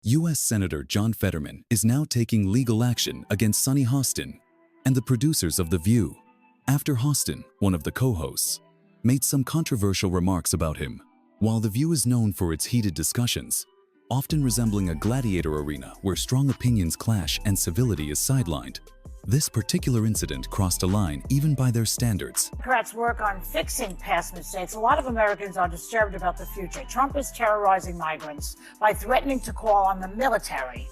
U.S. Senator John Fetterman is now taking legal action against Sunny Hostin and the producers of The View, after Hostin, one of the co-hosts, made some controversial remarks about him. While The View is known for its heated discussions, often resembling a gladiator arena where strong opinions clash and civility is sidelined, this particular incident crossed a line even by their standards. Democrats work on fixing past mistakes. A lot of Americans are disturbed about the future. Trump is terrorizing migrants by threatening to call on the military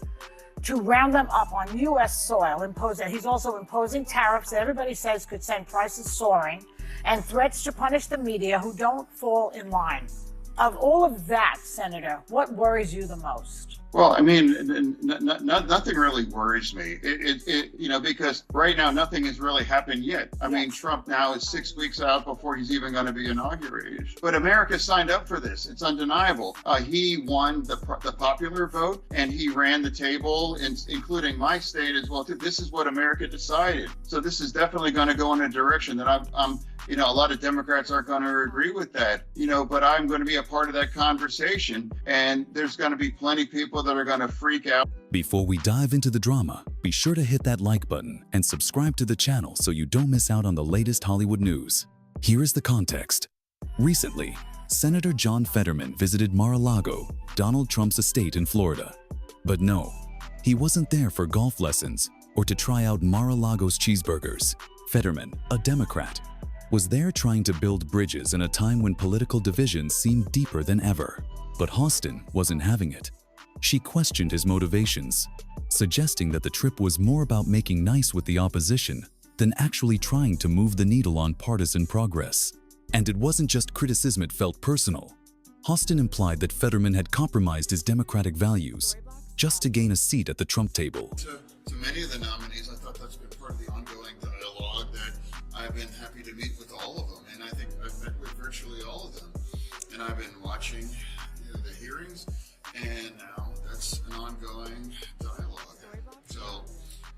to round them up on U.S. soil. He's also imposing tariffs that everybody says could send prices soaring, and threats to punish the media who don't fall in line. Of all of that, Senator, what worries you the most? Well, I mean, nothing really worries me. Because right now nothing has really happened yet. I mean, Trump now is 6 weeks out before he's even going to be inaugurated. But America signed up for this. It's undeniable. He won the popular vote, and he ran the table, including my state as well. This is what America decided. So this is definitely going to go in a direction that I'm a lot of Democrats aren't going to agree with that, but I'm going to be a part of that conversation. And there's going to be plenty of people that are going to freak out. Before we dive into the drama, be sure to hit that like button and subscribe to the channel so you don't miss out on the latest Hollywood news. Here is the context. Recently, Senator John Fetterman visited Mar-a-Lago, Donald Trump's estate in Florida. But no, he wasn't there for golf lessons or to try out Mar-a-Lago's cheeseburgers. Fetterman, a Democrat, was there trying to build bridges in a time when political divisions seemed deeper than ever. But Hostin wasn't having it. She questioned his motivations, suggesting that the trip was more about making nice with the opposition than actually trying to move the needle on partisan progress. And it wasn't just criticism, it felt personal. Hostin implied that Fetterman had compromised his democratic values just to gain a seat at the Trump table. To many of the nominees, I thought that's been part of the ongoing dialogue that I've been happy to meet with all of them. And I think I've met with virtually all of them. And I've been watching the hearings, and now that's an ongoing dialogue. So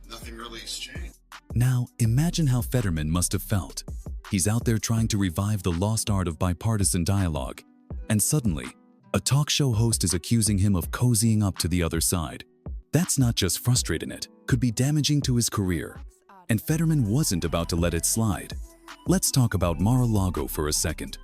nothing really has changed. Now, imagine how Fetterman must have felt. He's out there trying to revive the lost art of bipartisan dialogue, and suddenly, a talk show host is accusing him of cozying up to the other side. That's not just frustrating, it could be damaging to his career. And Fetterman wasn't about to let it slide. Let's talk about Mar-a-Lago for a second.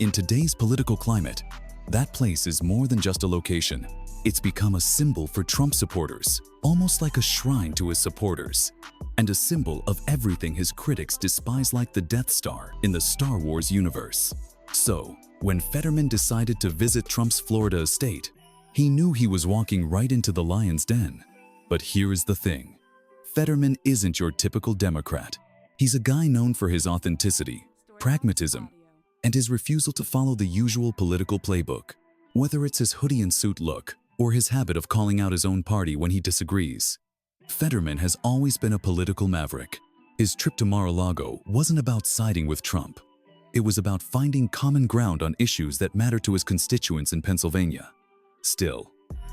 In today's political climate, that place is more than just a location. It's become a symbol for Trump supporters, almost like a shrine to his supporters, and a symbol of everything his critics despise, like the Death Star in the Star Wars universe. So, when Fetterman decided to visit Trump's Florida estate, he knew he was walking right into the lion's den. But here is the thing. Fetterman isn't your typical Democrat. He's a guy known for his authenticity, pragmatism, and his refusal to follow the usual political playbook. Whether it's his hoodie and suit look or his habit of calling out his own party when he disagrees, Fetterman has always been a political maverick. His trip to Mar-a-Lago wasn't about siding with Trump. It was about finding common ground on issues that matter to his constituents in Pennsylvania. Still,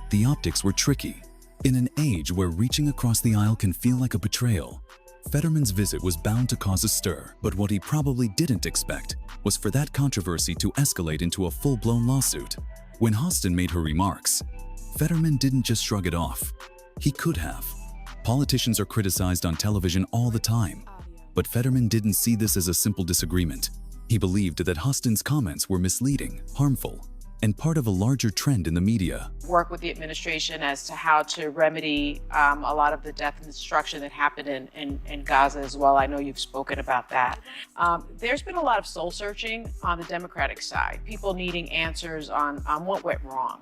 the optics were tricky. In an age where reaching across the aisle can feel like a betrayal, Fetterman's visit was bound to cause a stir. But what he probably didn't expect was for that controversy to escalate into a full-blown lawsuit. When Hostin made her remarks, Fetterman didn't just shrug it off. He could have. Politicians are criticized on television all the time. But Fetterman didn't see this as a simple disagreement. He believed that Hostin's comments were misleading, harmful, and part of a larger trend in the media. Work with the administration as to how to remedy a lot of the death and destruction that happened in Gaza as well. I know you've spoken about that. There's been a lot of soul searching on the Democratic side, people needing answers on what went wrong.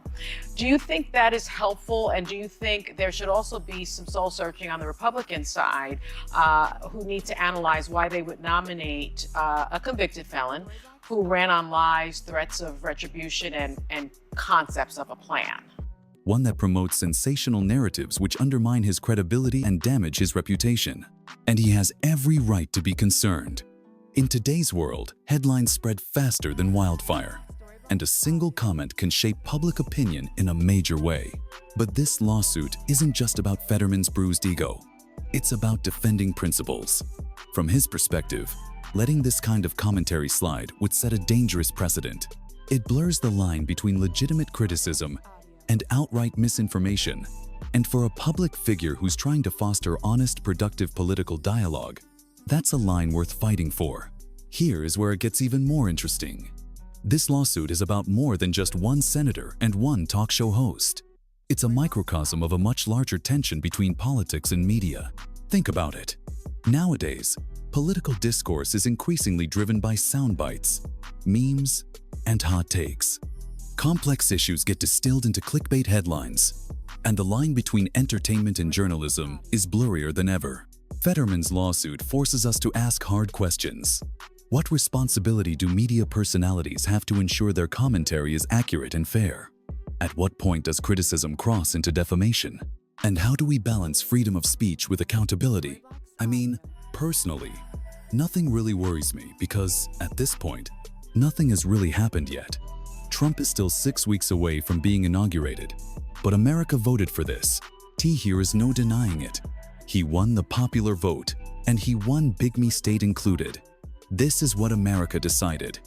Do you think that is helpful? And do you think there should also be some soul searching on the Republican side who need to analyze why they would nominate a convicted felon who ran on lies, threats of retribution, and concepts of a plan? One that promotes sensational narratives which undermine his credibility and damage his reputation. And he has every right to be concerned. In today's world, headlines spread faster than wildfire, and a single comment can shape public opinion in a major way. But this lawsuit isn't just about Fetterman's bruised ego. It's about defending principles. From his perspective, letting this kind of commentary slide would set a dangerous precedent. It blurs the line between legitimate criticism and outright misinformation. And for a public figure who's trying to foster honest, productive political dialogue, that's a line worth fighting for. Here is where it gets even more interesting. This lawsuit is about more than just one senator and one talk show host. It's a microcosm of a much larger tension between politics and media. Think about it. Nowadays, political discourse is increasingly driven by sound bites, memes, and hot takes. Complex issues get distilled into clickbait headlines, and the line between entertainment and journalism is blurrier than ever. Fetterman's lawsuit forces us to ask hard questions. What responsibility do media personalities have to ensure their commentary is accurate and fair? At what point does criticism cross into defamation? And how do we balance freedom of speech with accountability? I mean, personally, nothing really worries me because, at this point, nothing has really happened yet. Trump is still 6 weeks away from being inaugurated, but America voted for this. Here is no denying it. He won the popular vote, and he won Big State included. This is what America decided.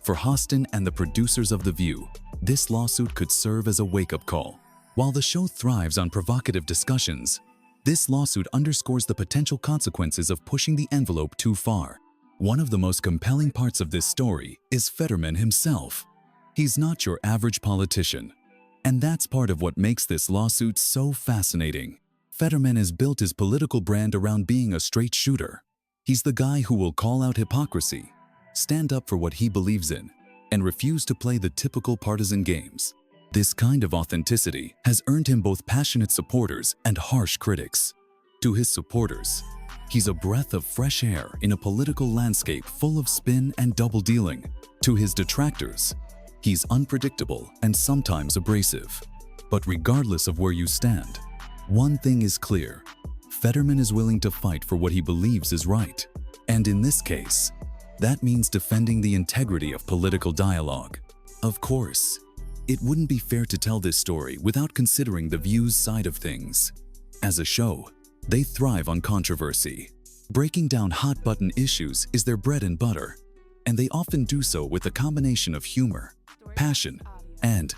For Hostin and the producers of The View, this lawsuit could serve as a wake-up call. While the show thrives on provocative discussions, this lawsuit underscores the potential consequences of pushing the envelope too far. One of the most compelling parts of this story is Fetterman himself. He's not your average politician, and that's part of what makes this lawsuit so fascinating. Fetterman has built his political brand around being a straight shooter. He's the guy who will call out hypocrisy, stand up for what he believes in, and refuse to play the typical partisan games. This kind of authenticity has earned him both passionate supporters and harsh critics. To his supporters, he's a breath of fresh air in a political landscape full of spin and double-dealing. To his detractors, he's unpredictable and sometimes abrasive. But regardless of where you stand, one thing is clear: Fetterman is willing to fight for what he believes is right. And in this case, that means defending the integrity of political dialogue. Of course, it wouldn't be fair to tell this story without considering The View's side of things. As a show, they thrive on controversy. Breaking down hot-button issues is their bread and butter, and they often do so with a combination of humor, passion, and,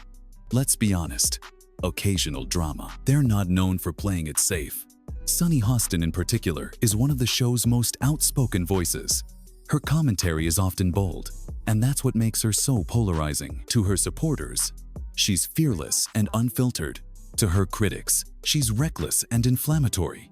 let's be honest, occasional drama. They're not known for playing it safe. Sunny Hostin in particular is one of the show's most outspoken voices. Her commentary is often bold, and that's what makes her so polarizing. To her supporters, she's fearless and unfiltered. To her critics, she's reckless and inflammatory.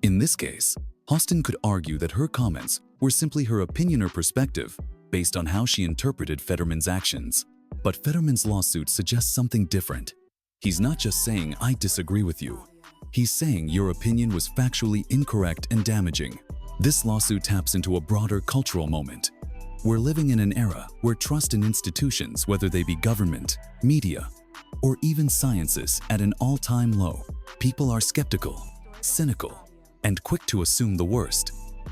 In this case, Hostin could argue that her comments were simply her opinion or perspective based on how she interpreted Fetterman's actions. But Fetterman's lawsuit suggests something different. He's not just saying, "I disagree with you." He's saying your opinion was factually incorrect and damaging. This lawsuit taps into a broader cultural moment. We're living in an era where trust in institutions, whether they be government, media, or even science, is at an all-time low. People are skeptical, cynical, and quick to assume the worst.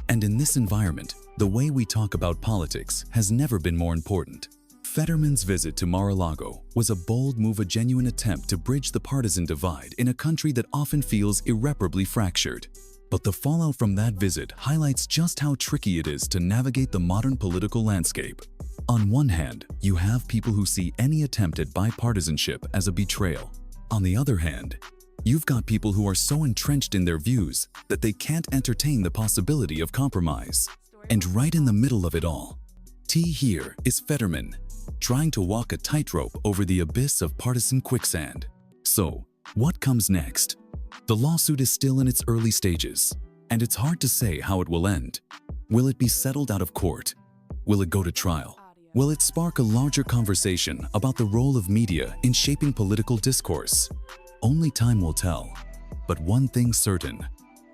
And in this environment, the way we talk about politics has never been more important. Fetterman's visit to Mar-a-Lago was a bold move, a genuine attempt to bridge the partisan divide in a country that often feels irreparably fractured. But the fallout from that visit highlights just how tricky it is to navigate the modern political landscape. On one hand, you have people who see any attempt at bipartisanship as a betrayal. On the other hand, you've got people who are so entrenched in their views that they can't entertain the possibility of compromise. And right in the middle of it all, here is Fetterman, trying to walk a tightrope over the abyss of partisan quicksand. So, what comes next? The lawsuit is still in its early stages, and it's hard to say how it will end. Will it be settled out of court? Will it go to trial? Will it spark a larger conversation about the role of media in shaping political discourse? Only time will tell. But one thing's certain: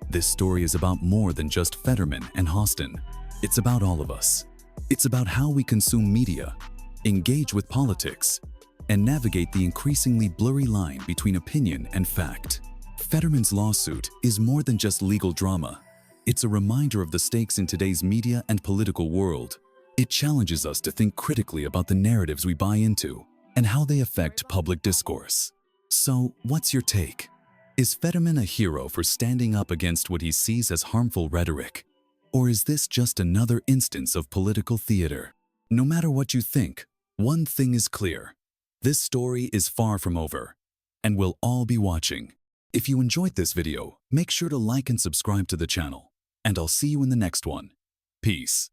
this story is about more than just Fetterman and Hostin. It's about all of us. It's about how we consume media, engage with politics, and navigate the increasingly blurry line between opinion and fact. Fetterman's lawsuit is more than just legal drama. It's a reminder of the stakes in today's media and political world. It challenges us to think critically about the narratives we buy into and how they affect public discourse. So, what's your take? Is Fetterman a hero for standing up against what he sees as harmful rhetoric? Or is this just another instance of political theater? No matter what you think, one thing is clear: this story is far from over, and we'll all be watching. If you enjoyed this video, make sure to like and subscribe to the channel, and I'll see you in the next one. Peace.